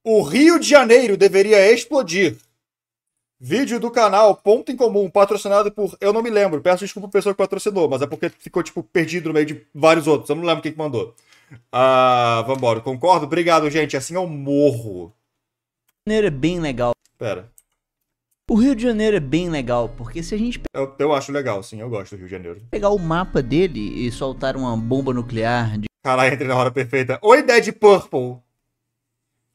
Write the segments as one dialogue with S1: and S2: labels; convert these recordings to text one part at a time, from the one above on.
S1: O Rio de Janeiro deveria explodir. Vídeo do canal Ponto em Comum, patrocinado por... Eu não me lembro, peço desculpa pra pessoa que patrocinou, mas é porque ficou, tipo, perdido no meio de vários outros. Eu não lembro quem que mandou. Vambora, concordo? Obrigado, gente. Assim eu morro.
S2: O Rio de Janeiro é bem legal.
S1: Pera.
S2: O Rio de Janeiro é bem legal, porque se a gente
S1: Eu acho legal, sim. Eu gosto do Rio de Janeiro.
S2: pegar o mapa dele e soltar uma bomba nuclear,
S1: Caralho, entrei na hora perfeita. Oi, Dead Purple.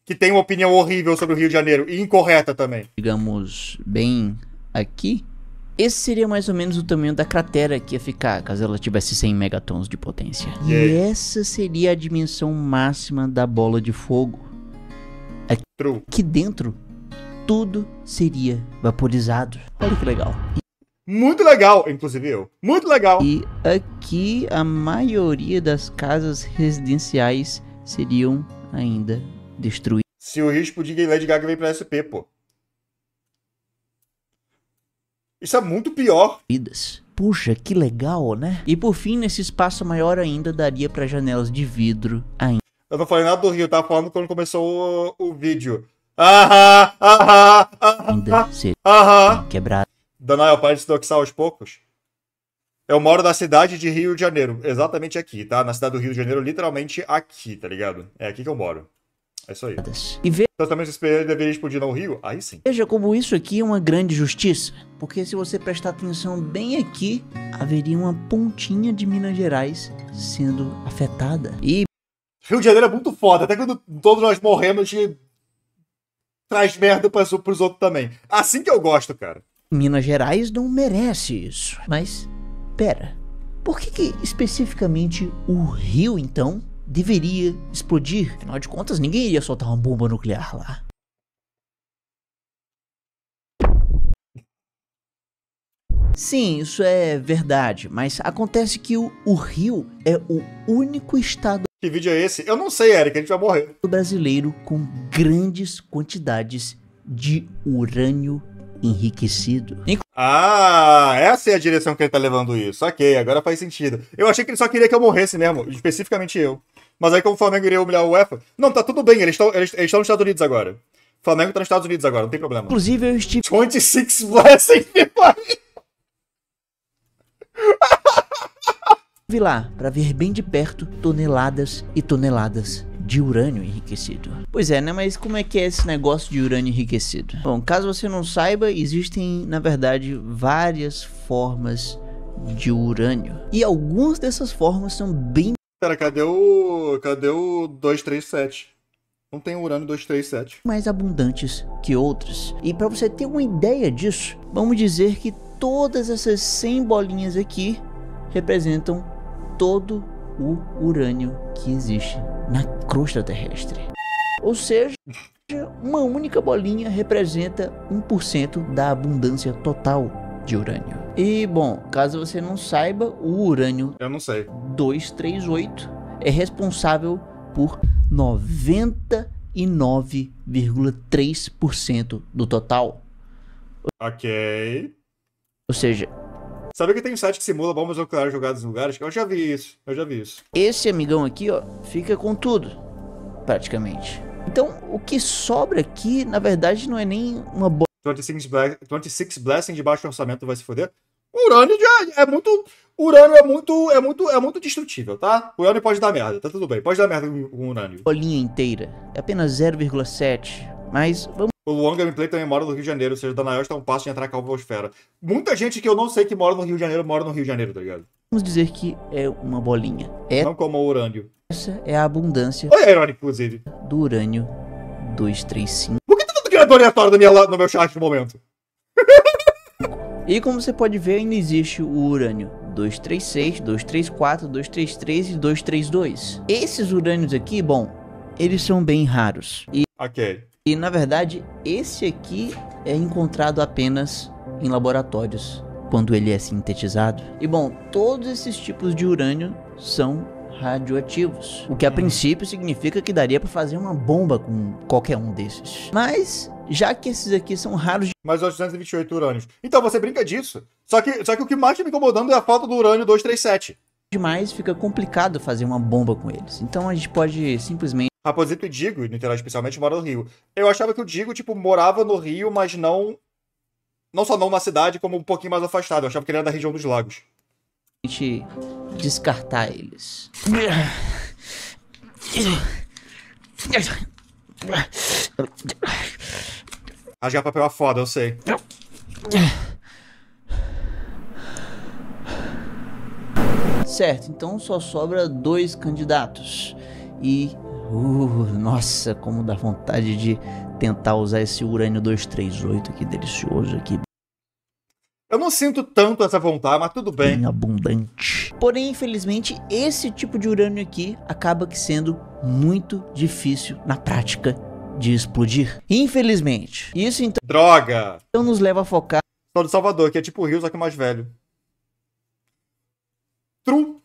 S1: Que tem uma opinião horrível sobre o Rio de Janeiro. E incorreta também.
S2: digamos, bem aqui, esse seria mais ou menos o tamanho da cratera que ia ficar caso ela tivesse 100 megatons de potência.
S1: E aí?
S2: E essa seria a dimensão máxima da bola de fogo.
S1: True.
S2: Aqui dentro, tudo seria vaporizado. Olha que legal.
S1: Muito legal, inclusive eu. Muito legal.
S2: E aqui a maioria das casas residenciais seriam ainda destruídas.
S1: Se o Rio explodir, Lady Gaga vem pra SP, pô. Isso é muito pior.
S2: Puxa, que legal, né? E por fim, nesse espaço maior ainda, daria para janelas de vidro ainda.
S1: Eu não falei nada do Rio, eu tava falando quando começou o vídeo.
S2: Seriam quebradas.
S1: Daniel, para de se doxar aos poucos. Eu moro na cidade de Rio de Janeiro. Exatamente aqui, tá? Na cidade do Rio de Janeiro, literalmente aqui, tá ligado? É aqui que eu moro. É isso aí.
S2: E
S1: Então também se deveria explodir no Rio? Aí sim.
S2: veja como isso aqui é uma grande justiça. Porque se você prestar atenção bem aqui, haveria uma pontinha de Minas Gerais sendo afetada. E
S1: Rio de Janeiro é muito foda. Até quando todos nós morremos, a gente traz merda pros outros também. Assim que eu gosto, cara.
S2: Minas Gerais não merece isso. Mas, pera, por que especificamente o Rio, então, deveria explodir? Afinal de contas, ninguém iria soltar uma bomba nuclear lá. Sim, isso é verdade, mas acontece que o Rio é o único estado
S1: Que vídeo é esse? Eu não sei, Eric, a gente vai morrer.
S2: brasileiro com grandes quantidades de urânio enriquecido.
S1: Essa é a direção que ele tá levando isso. Ok, agora faz sentido. Eu achei que ele só queria que eu morresse mesmo, especificamente eu. Mas aí como o Flamengo iria humilhar o UEFA... Não, tá tudo bem, eles estão nos Estados Unidos agora. O Flamengo tá nos Estados Unidos agora, não tem problema.
S2: Inclusive eu estive
S1: 26 Blessing,
S2: lá para ver bem de perto toneladas e toneladas de urânio enriquecido. Pois é, né? Mas como é que é esse negócio de urânio enriquecido? Bom, caso você não saiba, existem, na verdade, várias formas de urânio. E algumas dessas formas são bem
S1: Pera, cadê o 237? Não tem urânio 237.
S2: mais abundantes que outras. E para você ter uma ideia disso, vamos dizer que todas essas 100 bolinhas aqui representam todo o urânio que existe na crosta terrestre. Ou seja, uma única bolinha representa 1% da abundância total de urânio. E bom, caso você não saiba, o urânio
S1: Eu não sei.
S2: 238 é responsável por 99,3% do total.
S1: Ok.
S2: Ou seja,
S1: Sabe que tem um site que simula bombas nucleares jogadas em lugares? Eu já vi isso.
S2: esse amigão aqui, ó, fica com tudo, praticamente. Então, o que sobra aqui, na verdade, não é nem uma bola
S1: 26 Blessing de baixo orçamento vai se foder. O urânio já é muito... Urânio é muito destrutível, tá? O urânio pode dar merda, tá tudo bem. Pode dar merda com urânio.
S2: bolinha inteira. É apenas 0,7. Mas vamos
S1: O Luan Gameplay também mora no Rio de Janeiro, ou seja, Danael está a um passo de entrar na calvosfera. Muita gente que eu não sei que mora no Rio de Janeiro, mora no Rio de Janeiro, tá ligado?
S2: dizer que é uma bolinha.
S1: Não como o urânio.
S2: Essa é a abundância
S1: Olha, é irônico, inclusive.
S2: do urânio 235.
S1: Por que tá tudo criando aleatório no meu chat no momento?
S2: E como você pode ver, ainda existe o urânio 236, 234, 233 e 232. Esses urânios aqui, bom, eles são bem raros.
S1: Ok.
S2: E na verdade, esse aqui é encontrado apenas em laboratórios, quando ele é sintetizado. E bom, todos esses tipos de urânio são radioativos, o que a princípio significa que daria para fazer uma bomba com qualquer um desses. Mas, já que esses aqui são raros
S1: Mais 828 urânios. Então, você brinca disso. Só que o que mais tá me incomodando é a falta do urânio 237.
S2: demais, fica complicado fazer uma bomba com eles. Então a gente pode simplesmente
S1: Raposito e Digo, no Niterói especialmente, moram no Rio. Eu achava que o Digo, tipo, morava no Rio, mas não só não na cidade, como um pouquinho mais afastado. Eu achava que ele era da região dos lagos.
S2: A gente descartar eles.
S1: Rasgar papel é foda, eu sei.
S2: Certo, então só sobra 2 candidatos. E, nossa, como dá vontade de tentar usar esse urânio 238 aqui, delicioso aqui.
S1: Eu não sinto tanto essa vontade, mas tudo bem.
S2: Bem abundante. Porém, infelizmente, esse tipo de urânio aqui acaba que sendo muito difícil na prática de explodir. Infelizmente. Isso então
S1: Droga!
S2: nos leva a focar
S1: Sou de Salvador, que é tipo o Rio, só que mais velho. True.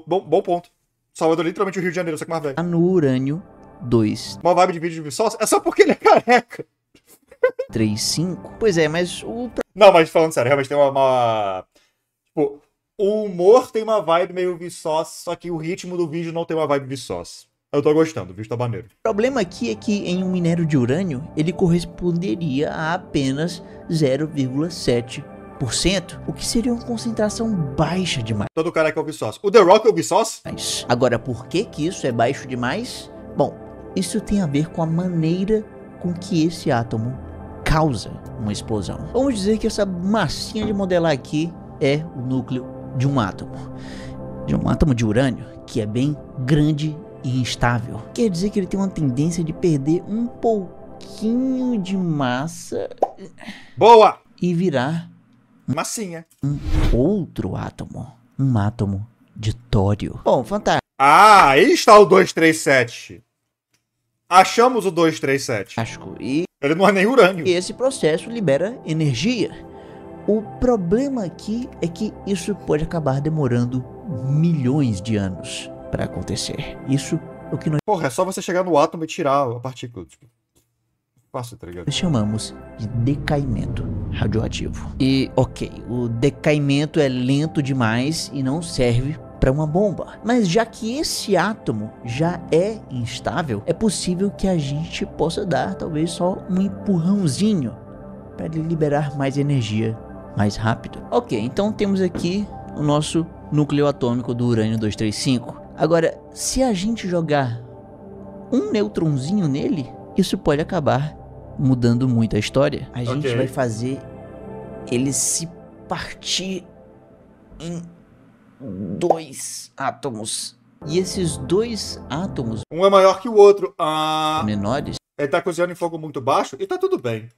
S1: Bom ponto. Salvador é literalmente o Rio de Janeiro, só que mais velho.
S2: no urânio 235.
S1: Uma vibe de vídeo de sócio? É só porque ele é careca.
S2: Pois é, mas o
S1: Não, mas falando sério, realmente tem uma... Tipo, o humor tem uma vibe meio Vsauce, só que o ritmo do vídeo não tem uma vibe Vsauce. Eu tô gostando, o vídeo tá maneiro.
S2: problema aqui é que em um minério de urânio, ele corresponderia a apenas 0,7%, o que seria uma concentração baixa demais.
S1: Todo careca é o Vsauce. O The Rock é o Vsauce?
S2: Agora, por que isso é baixo demais? Bom, isso tem a ver com a maneira com que esse átomo causa uma explosão. Vamos dizer que essa massinha de modelar aqui é o núcleo de um átomo de urânio, que é bem grande e instável. Quer dizer que ele tem uma tendência de perder um pouquinho de massa
S1: Boa!
S2: e virar
S1: Massinha.
S2: outro átomo, um átomo de tório. Bom, fantástico.
S1: Ah, aí está o 237. Achamos o 237.
S2: E
S1: Ele não é nem urânio.
S2: esse processo libera energia. O problema aqui é que isso pode acabar demorando milhões de anos para acontecer. Isso é o que nós
S1: Porra, é só você chegar no átomo e tirar a partícula. Tipo, fácil, tá ligado?
S2: chamamos de decaimento radioativo. E ok, o decaimento é lento demais e não serve para uma bomba. Mas já que esse átomo já é instável, é possível que a gente possa dar talvez só um empurrãozinho para ele liberar mais energia mais rápido. Ok, então temos aqui o nosso núcleo atômico do urânio 235. Agora, se a gente jogar um neutronzinho nele, isso pode acabar mudando muito a história. A gente vai fazer ele se partir em 2 átomos. E esses 2 átomos
S1: Um é maior que o outro.
S2: menores,
S1: Ele tá cozinhando em fogo muito baixo e tá tudo bem.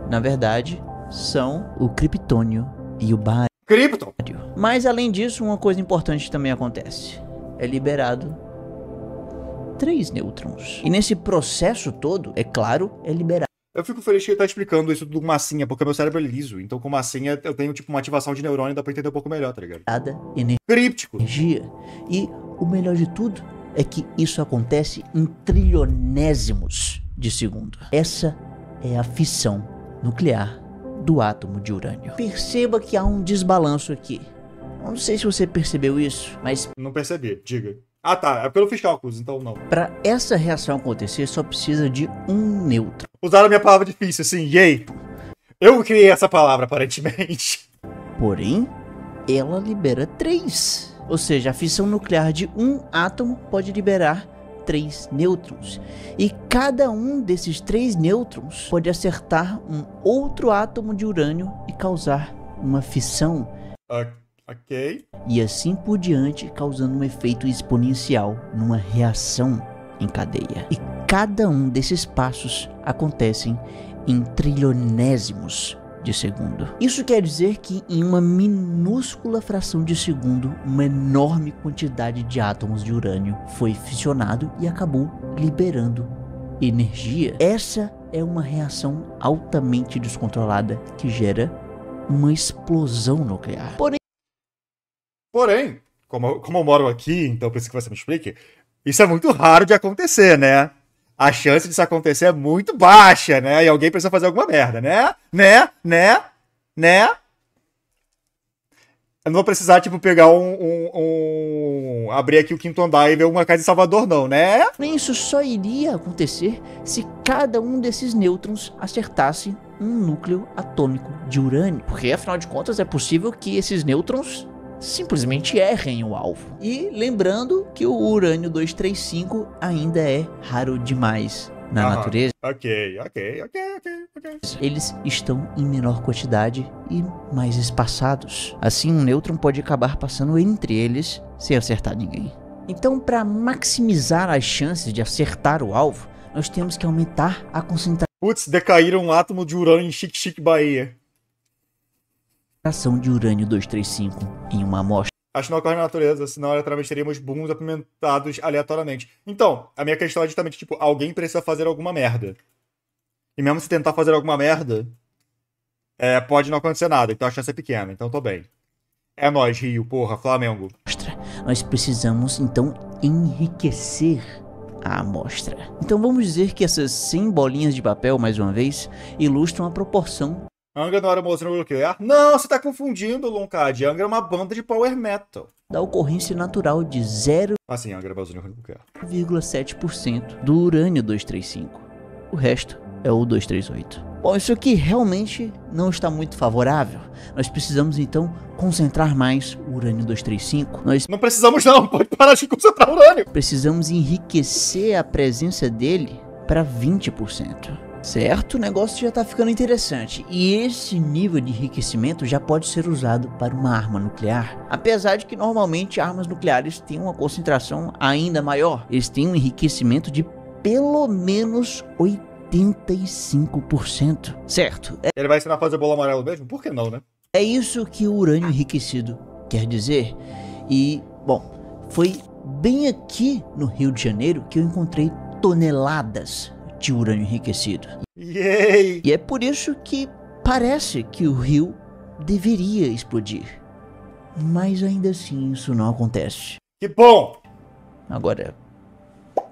S2: na verdade, são o criptônio e o bário.
S1: Krypton!
S2: Mas além disso, uma coisa importante também acontece. É liberado 3 nêutrons. E nesse processo todo, é claro, é liberado
S1: Eu fico feliz que ele tá explicando isso do massinha, porque meu cérebro é liso. Então com massinha eu tenho tipo uma ativação de neurônio e dá pra entender um pouco melhor, tá ligado?
S2: energia.
S1: Críptico!
S2: E o melhor de tudo é que isso acontece em trilionésimos de segundo. Essa é a fissão nuclear do átomo de urânio. Perceba que há um desbalanço aqui. Eu não sei se você percebeu isso, mas
S1: Não percebi, diga. Ah tá, é pelo fiz cálculos, então não.
S2: para essa reação acontecer só precisa de um nêutron.
S1: Usaram a minha palavra difícil, assim, yay! Eu criei essa palavra, aparentemente.
S2: Porém, ela libera 3. Ou seja, a fissão nuclear de um átomo pode liberar 3 nêutrons. E cada um desses 3 nêutrons pode acertar um outro átomo de urânio e causar uma fissão.
S1: Ok.
S2: E assim por diante, causando um efeito exponencial numa reação em cadeia. E cada um desses passos acontecem em trilionésimos de segundo. Isso quer dizer que em uma minúscula fração de segundo, uma enorme quantidade de átomos de urânio foi fissionado e acabou liberando energia. Essa é uma reação altamente descontrolada que gera uma explosão nuclear.
S1: Porém, como eu moro aqui, então preciso que você me explique, isso é muito raro de acontecer, né? A chance disso acontecer é muito baixa, né? E alguém precisa fazer alguma merda, né? Eu não vou precisar, tipo, pegar abrir aqui o quinto andar e ver uma casa em Salvador, não, né?
S2: Isso só iria acontecer se cada um desses nêutrons acertasse um núcleo atômico de urânio. Porque, afinal de contas, é possível que esses nêutrons simplesmente errem o alvo. E lembrando que o urânio 235 ainda é raro demais na natureza.
S1: Ok.
S2: Eles estão em menor quantidade e mais espaçados. Assim, um nêutron pode acabar passando entre eles sem acertar ninguém. Então, para maximizar as chances de acertar o alvo, nós temos que aumentar a concentração
S1: Putz, decaíram um átomo de urânio em Chique, Bahia.
S2: de urânio 235 em uma amostra.
S1: Acho que não ocorre na natureza, senão aleatoriamente teríamos booms apimentados aleatoriamente. Então, a minha questão é justamente, tipo, alguém precisa fazer alguma merda. E mesmo se tentar fazer alguma merda, pode não acontecer nada, então a chance é pequena, então tô bem. É nóis, Rio, porra, Flamengo.
S2: Nós precisamos, então, enriquecer a amostra. Então vamos dizer que essas 100 bolinhas de papel, mais uma vez, ilustram a proporção
S1: Angra não era mostrando nuclear? Não, você tá confundindo, Loncad. Angra é uma banda de power metal.
S2: da ocorrência natural de 0,7%
S1: Assim, Angra é baseado no nuclear.
S2: do urânio 235. O resto é o 238. Bom, isso aqui realmente não está muito favorável. Nós precisamos então concentrar mais o urânio 235. Nós
S1: Não precisamos não, pode parar de concentrar urânio.
S2: precisamos enriquecer a presença dele para 20%. Certo? O negócio já está ficando interessante. E esse nível de enriquecimento já pode ser usado para uma arma nuclear. Apesar de que normalmente armas nucleares têm uma concentração ainda maior. Eles têm um enriquecimento de pelo menos 85%. Certo?
S1: Ele vai ensinar a fazer bolo amarelo mesmo? Por que não, né?
S2: É isso que o urânio enriquecido quer dizer. E, bom, foi bem aqui no Rio de Janeiro que eu encontrei toneladas de urânio enriquecido.
S1: Yay!
S2: E é por isso que parece que o rio deveria explodir. Mas ainda assim isso não acontece.
S1: Que bom!
S2: Agora,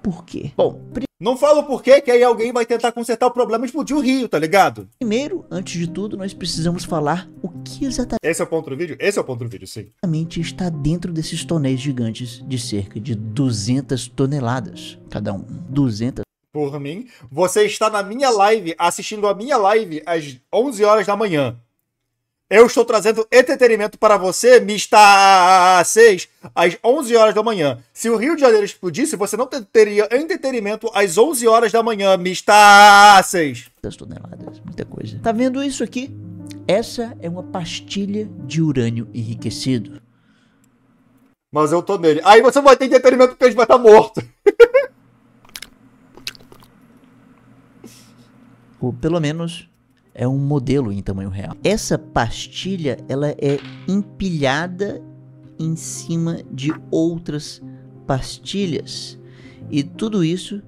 S2: por quê? Bom,
S1: Não fala o porquê, que aí alguém vai tentar consertar o problema e explodir o rio, tá ligado?
S2: primeiro, antes de tudo, nós precisamos falar o que
S1: Esse é o ponto do vídeo? Esse é o ponto do vídeo, sim.
S2: exatamente está dentro desses tonéis gigantes de cerca de 200 toneladas cada um. 200
S1: Por mim, você está na minha live, assistindo a minha live às 11 horas da manhã. Eu estou trazendo entretenimento para você, Mr. 6, às 11 horas da manhã. Se o Rio de Janeiro explodisse, você não teria entretenimento às 11 horas da manhã, Mr. 6.
S2: toneladas, muita coisa. Tá vendo isso aqui? Essa é uma pastilha de urânio enriquecido.
S1: Mas eu tô nele. Aí você vai ter entretenimento porque a gente vai estar morto.
S2: Ou pelo menos é um modelo em tamanho real. Essa pastilha, ela é empilhada em cima de outras pastilhas. E tudo isso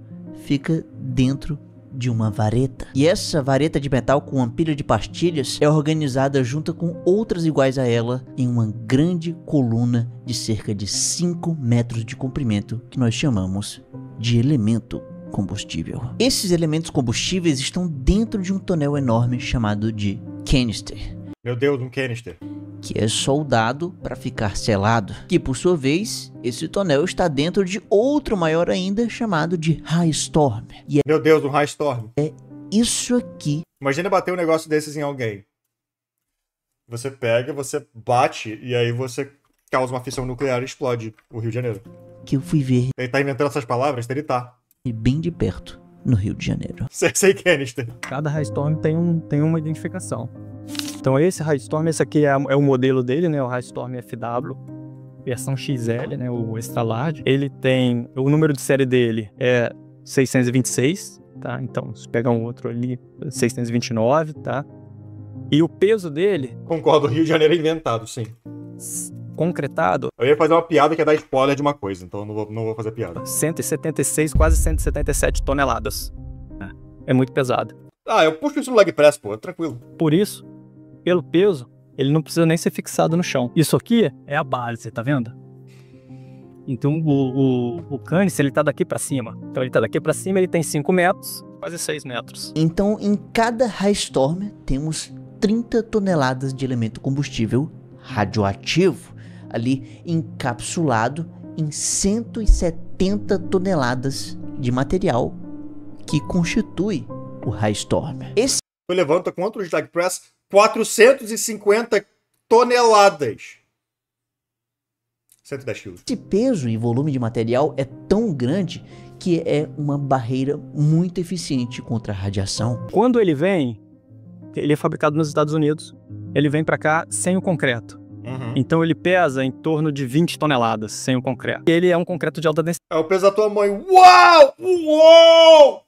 S2: fica dentro de uma vareta. E essa vareta de metal com uma pilha de pastilhas é organizada junto com outras iguais a ela em uma grande coluna de cerca de 5 metros de comprimento que nós chamamos de elemento combustível. Esses elementos combustíveis estão dentro de um tonel enorme chamado de canister,
S1: Meu Deus, um canister.
S2: que é soldado para ficar selado, que por sua vez, esse tonel está dentro de outro maior ainda chamado de high storm. E é
S1: Meu Deus, um high storm.
S2: isso aqui
S1: Imagina bater um negócio desses em alguém. Você pega, você bate e aí você causa uma fissão nuclear e explode o Rio de Janeiro.
S2: que eu fui ver
S1: Ele tá inventando essas palavras? Ele tá.
S2: bem de perto no Rio de Janeiro.
S1: Sei canister.
S3: Cada Highstorm tem uma identificação. Então esse Highstorm, esse aqui é o modelo dele, né? O Highstorm FW, versão XL, né? O Extra Large. Ele tem, o número de série dele é 626, tá? Então, se pegar um outro ali, 629, tá? E o peso dele,
S1: Concordo, o Rio de Janeiro é inventado, sim.
S3: concretado,
S1: Eu ia fazer uma piada que é dar spoiler de uma coisa, então eu não vou fazer piada.
S3: 176, quase 177 toneladas. É muito pesado.
S1: Ah, eu puxo isso no leg press, pô, tranquilo.
S3: Por isso, pelo peso, ele não precisa nem ser fixado no chão. Isso aqui é a base, tá vendo? Então o canister, ele tá daqui pra cima. Então ele tá daqui pra cima, ele tem 5 metros, quase 6 metros.
S2: Então, em cada high storm temos 30 toneladas de elemento combustível radioativo ali encapsulado em 170 toneladas de material que constitui o Highstorm. Esse
S1: Levanta contra o Slag Press 450 toneladas. 110 quilos.
S2: peso e volume de material é tão grande que é uma barreira muito eficiente contra a radiação.
S3: Quando ele vem, ele é fabricado nos Estados Unidos, ele vem para cá sem o concreto. Então ele pesa em torno de 20 toneladas sem o concreto. Ele é um concreto de alta
S1: É o peso da tua mãe. Uau! Uau!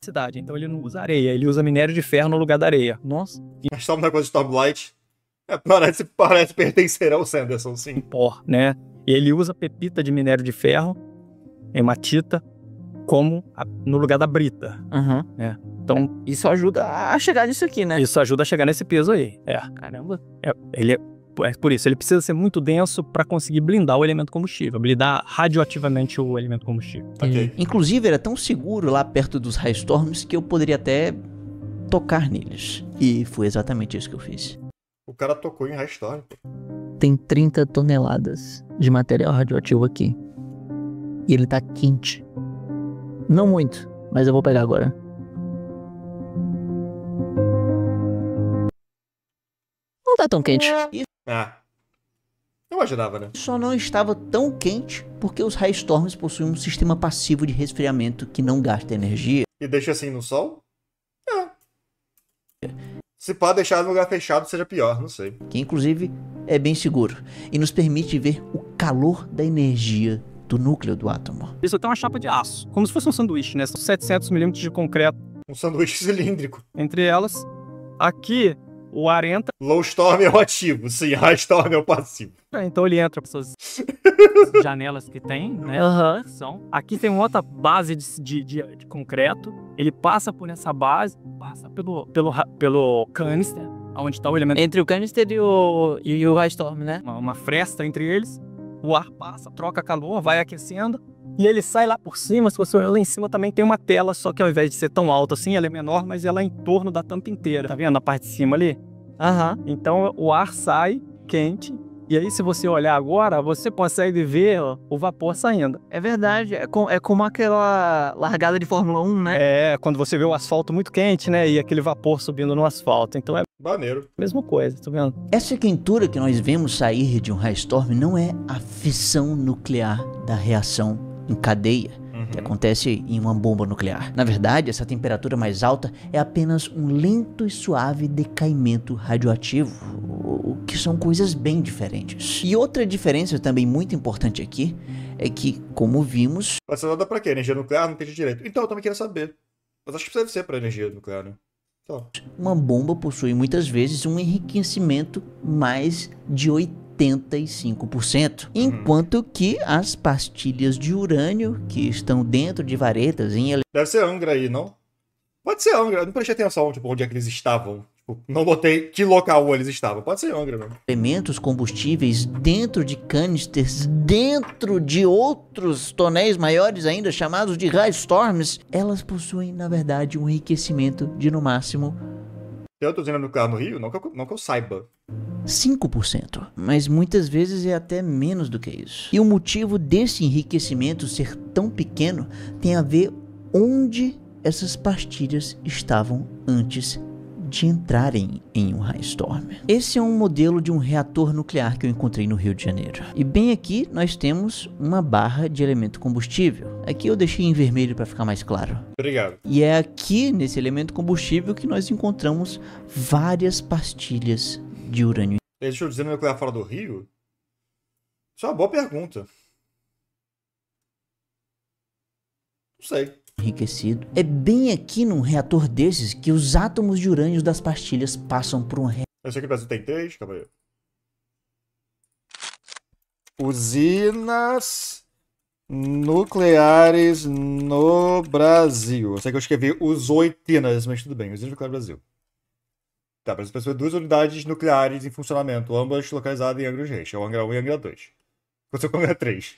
S3: densidade, então ele não usa areia, ele usa minério de ferro no lugar da areia. Nossa.
S1: Mas só um negócio de Stormlight. Parece pertencer ao Sanderson, sim.
S3: Pó, né? E ele usa pepita de minério de ferro, hematita, no lugar da brita. Então,
S2: isso ajuda a chegar nisso aqui, né?
S3: Isso ajuda a chegar nesse peso aí.
S2: Caramba.
S3: Por isso, ele precisa ser muito denso para conseguir blindar o elemento combustível, blindar radioativamente o elemento combustível.
S1: Okay.
S2: Inclusive, era tão seguro lá perto dos Highstorms que eu poderia até tocar neles. E foi exatamente isso que eu fiz.
S1: O cara tocou em Highstorm.
S2: Tem 30 toneladas de material radioativo aqui. E ele tá quente. Não muito, mas eu vou pegar agora. Não tá tão quente.
S1: Eu imaginava, né?
S2: Só não estava tão quente porque os Highstorms possuem um sistema passivo de resfriamento que não gasta energia.
S1: E deixa assim no sol? Se pode deixar no lugar fechado, seja pior, não sei.
S2: Que inclusive é bem seguro e nos permite ver o calor da energia do núcleo do átomo.
S3: Isso tem uma chapa de aço, como se fosse um sanduíche, né? São 700 milímetros de concreto.
S1: Um sanduíche cilíndrico.
S3: Entre elas, aqui o ar entra.
S1: Low Storm é o ativo, sim. High Storm é o passivo.
S3: Então ele entra por essas janelas que tem, né? Aqui tem uma outra base de concreto. Ele passa por essa base, passa pelo canister, onde está o elemento.
S2: Entre o canister e o Highstorm, né?
S3: Uma fresta entre eles. O ar passa, troca calor, vai aquecendo. E ele sai lá por cima. Se você olhar lá em cima também tem uma tela, só que ao invés de ser tão alta assim, ela é menor, mas ela é em torno da tampa inteira. Tá vendo na parte de cima ali? Então o ar sai quente. E aí, se você olhar agora, você consegue ver o vapor saindo.
S2: É verdade, é como aquela largada de Fórmula 1, né?
S3: É, quando você vê o asfalto muito quente, né? E aquele vapor subindo no asfalto. Então é
S1: maneiro.
S3: Mesma coisa, tá vendo?
S2: Essa quentura que nós vemos sair de um Highstorm não é a fissão nuclear da reação em cadeia que acontece em uma bomba nuclear. Na verdade, essa temperatura mais alta é apenas um lento e suave decaimento radioativo, o que são coisas bem diferentes. E outra diferença também muito importante aqui é que, como vimos...
S1: Vai ser nada pra quê? Energia nuclear? Não entendi direito. Então, eu também queria saber. Mas acho que deve ser pra energia nuclear, né? Então.
S2: Uma bomba possui muitas vezes um enriquecimento mais de 85%, enquanto que as pastilhas de urânio que estão dentro de varetas em...
S1: Deve ser Angra aí, não? Pode ser Angra, eu não prestei atenção, tipo, onde é que eles estavam. Tipo, não notei que local eles estavam. Pode ser Angra mesmo.
S2: Elementos combustíveis dentro de canisters, dentro de outros tonéis maiores ainda, chamados de Highstorms, elas possuem, na verdade, um enriquecimento de, no máximo...
S1: Tem outra usina nuclear no Rio? Não que eu saiba.
S2: 5%, mas muitas vezes é até menos do que isso. E o motivo desse enriquecimento ser tão pequeno tem a ver onde essas pastilhas estavam antes de entrarem em um Highstorm. Esse é um modelo de um reator nuclear que eu encontrei no Rio de Janeiro. E bem aqui nós temos uma barra de elemento combustível. Aqui eu deixei em vermelho para ficar mais claro.
S1: Obrigado.
S2: E é aqui nesse elemento combustível que nós encontramos várias pastilhas de urânio.
S1: Existe o usina nuclear fora do Rio? Isso é uma boa pergunta. Não sei.
S2: Enriquecido. É bem aqui num reator desses que os átomos de urânio das pastilhas passam por um reator.
S1: Eu sei que o Brasil tem 3, calma aí. Usinas nucleares no Brasil. Eu sei que eu escrevi usoitinas, mas tudo bem. Usinas nucleares no Brasil. Tá, Brasil possui 2 unidades nucleares em funcionamento, ambas localizadas em Angra dos Reis. É o Angra 1 e o Angra 2. Aconteceu com o Angra 3.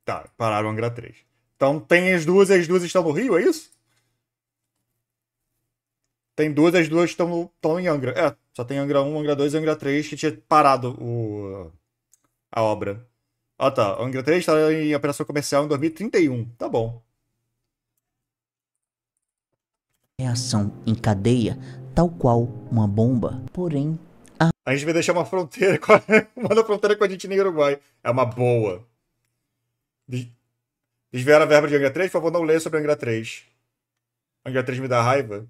S1: Tá, pararam o Angra 3. Então tem as duas e as duas estão no Rio, é isso? Tem duas e as duas estão em Angra. É, Só tem Angra 1, Angra 2 e Angra 3 que tinha parado a obra. Ah, tá. Angra 3 está em operação comercial em 2031. Tá bom.
S2: Reação em cadeia, tal qual uma bomba. Porém,
S1: A gente vai deixar uma fronteira uma fronteira com a Argentina e Uruguai. É uma boa. Desviar a verba de Angra 3? Por favor, não leia sobre Angra 3. Angra 3 me dá raiva.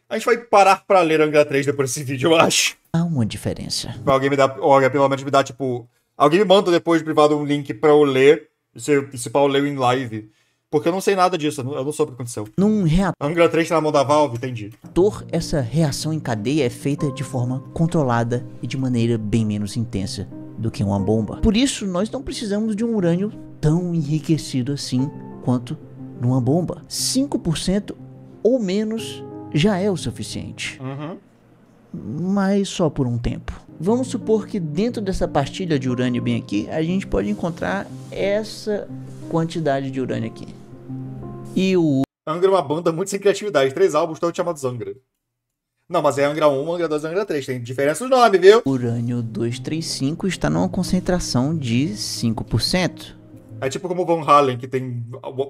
S1: A gente vai parar pra ler Angra 3 depois desse vídeo, eu acho.
S2: há uma diferença.
S1: Alguém me dá, ou alguém pelo menos me dá, tipo... Alguém me manda depois de privado um link pra eu ler. Se pau eu leio em live. Porque eu não sei nada disso, eu não soube o que aconteceu.
S2: Num
S1: Angra 3 tá na mão da Valve, entendi.
S2: reator, essa reação em cadeia é feita de forma controlada e de maneira bem menos intensa do que uma bomba. Por isso, nós não precisamos de um urânio tão enriquecido assim quanto numa bomba. 5% ou menos já é o suficiente. Mas só por um tempo. Vamos supor que dentro dessa pastilha de urânio bem aqui, a gente pode encontrar essa quantidade de urânio aqui. E o
S1: Angra é uma banda muito sem criatividade. 3 álbuns todos chamados Angra. Não, mas é Angra 1, Angra 2 e Angra 3. Tem diferença no nome, viu?
S2: urânio 235 está numa concentração de 5%.
S1: É tipo como o Van Halen, que tem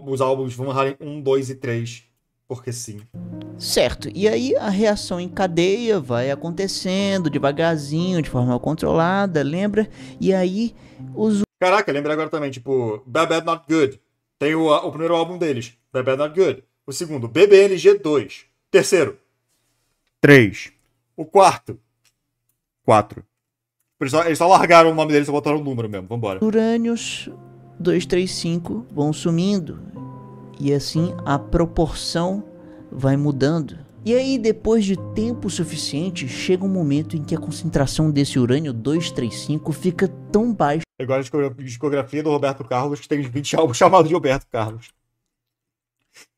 S1: os álbuns Van Halen 1, 2 e 3. Porque sim.
S2: Certo, e aí a reação em cadeia vai acontecendo devagarzinho, de forma controlada, lembra? E aí os
S1: Caraca, lembrei agora também, tipo, Bad Bad Not Good. Tem o primeiro álbum deles, Bad Bad Not Good. O segundo, BBNG 2. Terceiro, 3. O quarto, 4. Eles só largaram o nome deles e botaram o número mesmo, vambora.
S2: urânios 235 vão sumindo. E assim a proporção vai mudando. E aí, depois de tempo suficiente, chega um momento em que a concentração desse urânio 235 fica tão baixa
S1: Agora a discografia do Roberto Carlos, que tem 20 álbuns chamados de Roberto Carlos.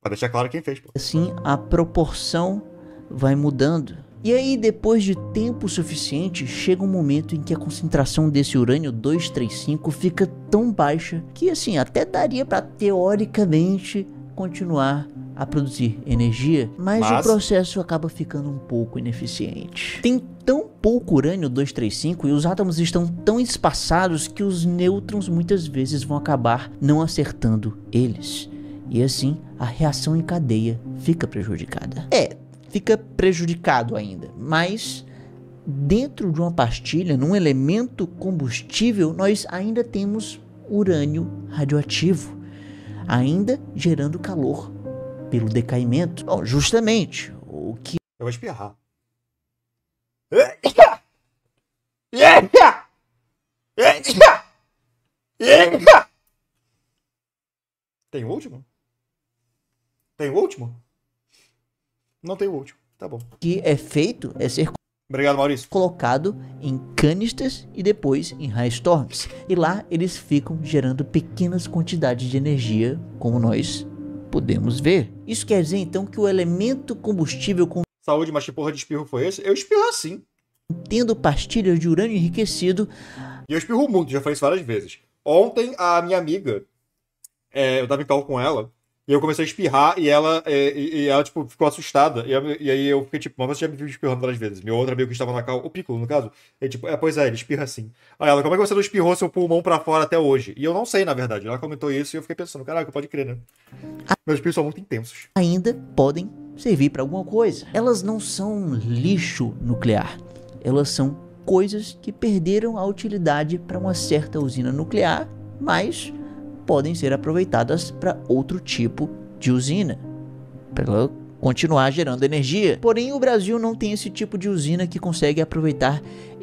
S1: Pra deixar claro quem fez, pô.
S2: assim a proporção vai mudando. E aí, depois de tempo suficiente, chega um momento em que a concentração desse urânio 235 fica tão baixa que assim, até daria para teoricamente continuar a produzir energia, mas o processo acaba ficando um pouco ineficiente. Tem tão pouco urânio 235 e os átomos estão tão espaçados que os nêutrons muitas vezes vão acabar não acertando eles. E assim, a reação em cadeia fica prejudicada. Fica prejudicado ainda, mas dentro de uma pastilha, num elemento combustível, nós ainda temos urânio radioativo, ainda gerando calor pelo decaimento. Bom, justamente o que
S1: Eu vou espirrar. Tem o último? Tem o último? Não tem o último. Tá bom.
S2: é feito é ser
S1: Obrigado, Maurício.
S2: colocado em canisters e depois em Highstorms. E lá eles ficam gerando pequenas quantidades de energia, como nós podemos ver. Isso quer dizer então que o elemento combustível
S1: Saúde, mas que porra de espirro foi esse? Eu espirro assim.
S2: contendo pastilhas de urânio enriquecido
S1: E eu espirro muito, já falei isso várias vezes. Ontem, a minha amiga, eu tava em call com ela, e eu comecei a espirrar, e ela, tipo, ficou assustada. E aí eu fiquei, tipo, mas você já me viu espirrando várias vezes. Meu outro amigo que estava na call, o Piccolo, no caso, ele, tipo, pois é, ele espirra assim. Aí ela, como é que você não espirrou seu pulmão pra fora até hoje? E eu não sei, na verdade. Ela comentou isso e eu fiquei pensando, caraca, pode crer, né? Meus espirros são muito intensos.
S2: ainda podem servir para alguma coisa. Elas não são lixo nuclear. Elas são coisas que perderam a utilidade para uma certa usina nuclear, mas podem ser aproveitadas para outro tipo de usina, para ela continuar gerando energia. Porém, o Brasil não tem esse tipo de usina que consegue aproveitar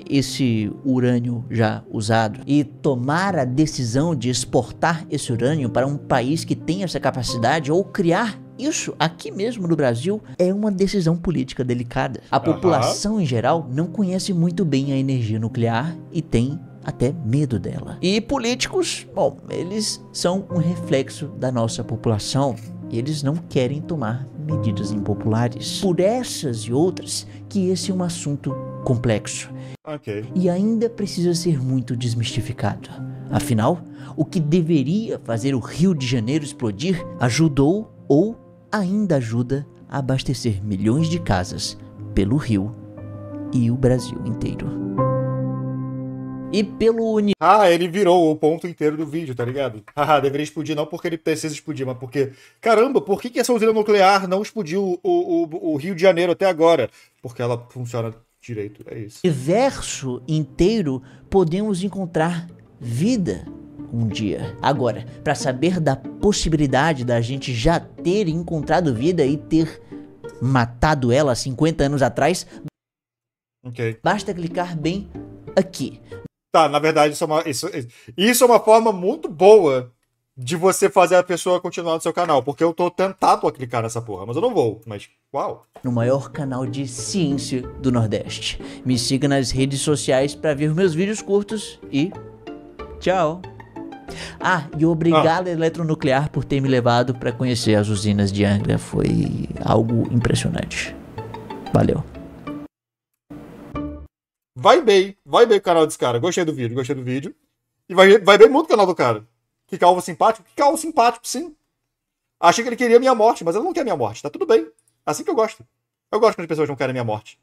S2: esse urânio já usado e tomar a decisão de exportar esse urânio para um país que tem essa capacidade ou criar isso aqui mesmo no Brasil é uma decisão política delicada. A população em geral não conhece muito bem a energia nuclear e tem até medo dela. E políticos, bom, eles são um reflexo da nossa população. Eles não querem tomar medidas impopulares. Por essas e outras que esse é um assunto complexo. E ainda precisa ser muito desmistificado. Afinal, o que deveria fazer o Rio de Janeiro explodir ajudou ou ainda ajuda a abastecer milhões de casas pelo rio e o Brasil inteiro. E pelo
S1: Ah, ele virou o ponto inteiro do vídeo, tá ligado? Haha, deveria explodir não porque ele precisa explodir, mas porque... Caramba, por que essa usina nuclear não explodiu o Rio de Janeiro até agora? Porque ela funciona direito, é isso.
S2: universo inteiro podemos encontrar vida um dia. Agora, para saber da possibilidade da gente já ter encontrado vida e ter matado ela 50 anos atrás,
S1: Ok.
S2: basta clicar bem aqui.
S1: Tá, na verdade, isso é uma forma muito boa de você fazer a pessoa continuar no seu canal, porque eu tô tentado a clicar nessa porra, mas eu não vou, mas uau.
S2: No maior canal de ciência do Nordeste. Me siga nas redes sociais para ver meus vídeos curtos e tchau. Ah, e obrigado Eletronuclear por ter me levado para conhecer as usinas de Angra. Foi algo impressionante. Valeu.
S1: Vai bem o canal desse cara. Gostei do vídeo. E vai bem muito o canal do cara. Que calvo simpático? Que calvo simpático, sim. Achei que ele queria minha morte, mas ele não quer minha morte. Tá tudo bem. Assim que eu gosto. Eu gosto quando as pessoas não querem minha morte.